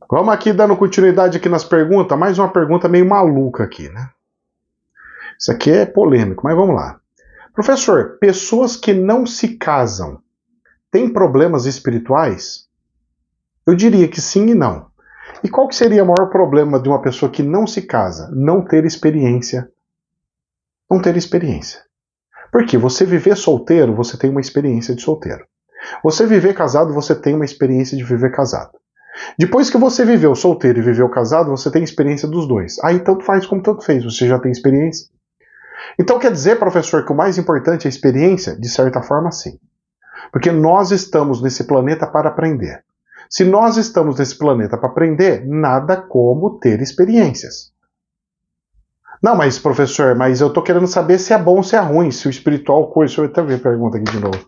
Vamos aqui dando continuidade aqui nas perguntas. Mais uma pergunta meio maluca aqui, né? Isso aqui é polêmico, mas vamos lá. Professor, pessoas que não se casam têm problemas espirituais? Eu diria que sim e não. E qual que seria o maior problema de uma pessoa que não se casa? Não ter experiência. Não ter experiência. Porque você viver solteiro, você tem uma experiência de solteiro. Você viver casado, você tem uma experiência de viver casado. Depois que você viveu solteiro e viveu casado, você tem experiência dos dois. Aí tanto faz como tanto fez, você já tem experiência. Então quer dizer, professor, que o mais importante é a experiência? De certa forma, sim. Porque nós estamos nesse planeta para aprender. Se nós estamos nesse planeta para aprender, nada como ter experiências. Não, mas professor, mas eu tô querendo saber se é bom ou se é ruim, se o espiritual coisa. Deixa eu até ver a pergunta aqui de novo.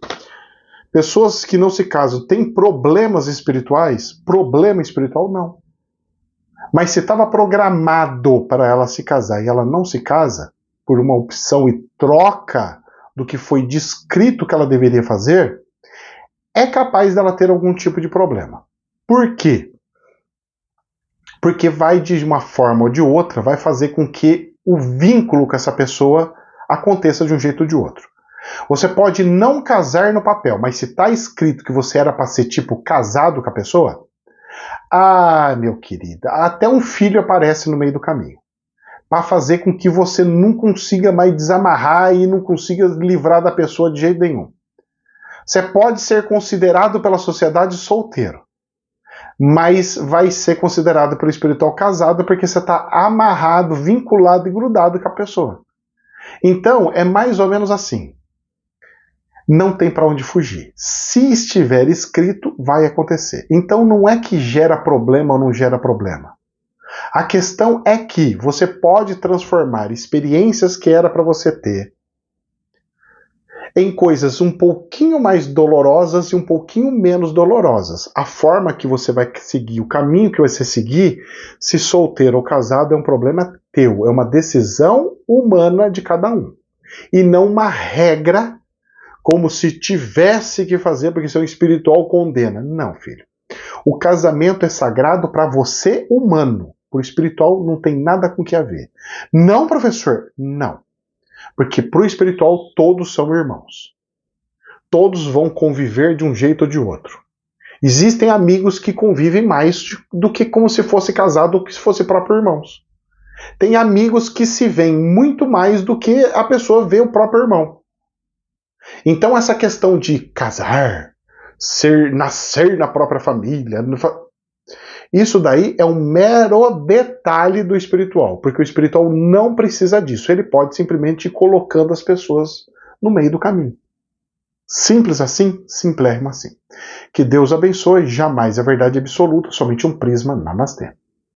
Pessoas que não se casam têm problemas espirituais? Problema espiritual, não. Mas se estava programado para ela se casar e ela não se casa, por uma opção e troca do que foi descrito que ela deveria fazer, é capaz dela ter algum tipo de problema. Por quê? Porque vai de uma forma ou de outra, vai fazer com que o vínculo com essa pessoa aconteça de um jeito ou de outro. Você pode não casar no papel, mas se está escrito que você era para ser tipo casado com a pessoa, meu querido, até um filho aparece no meio do caminho. Para fazer com que você não consiga mais desamarrar e não consiga livrar da pessoa de jeito nenhum. Você pode ser considerado pela sociedade solteiro, mas vai ser considerado pelo espiritual casado porque você está amarrado, vinculado e grudado com a pessoa. Então, é mais ou menos assim. Não tem para onde fugir. Se estiver escrito, vai acontecer. Então, não é que gera problema ou não gera problema. A questão é que você pode transformar experiências que era para você ter em coisas um pouquinho mais dolorosas e um pouquinho menos dolorosas. A forma que você vai seguir, o caminho que você seguir, se solteiro ou casado, é um problema teu. É uma decisão humana de cada um. E não uma regra, como se tivesse que fazer porque seu espiritual condena. Não, filho. O casamento é sagrado para você, humano. Para o espiritual não tem nada com o que a ver. Não, professor? Não. Porque para o espiritual todos são irmãos. Todos vão conviver de um jeito ou de outro. Existem amigos que convivem mais do que como se fosse casado ou que se fosse próprio irmãos. Tem amigos que se veem muito mais do que a pessoa vê o próprio irmão. Então essa questão de casar, nascer na própria família, isso daí é um mero detalhe do espiritual, porque o espiritual não precisa disso, ele pode simplesmente ir colocando as pessoas no meio do caminho. Simples assim, simplérrimo assim. Que Deus abençoe, jamais a verdade absoluta, somente um prisma. Namastê.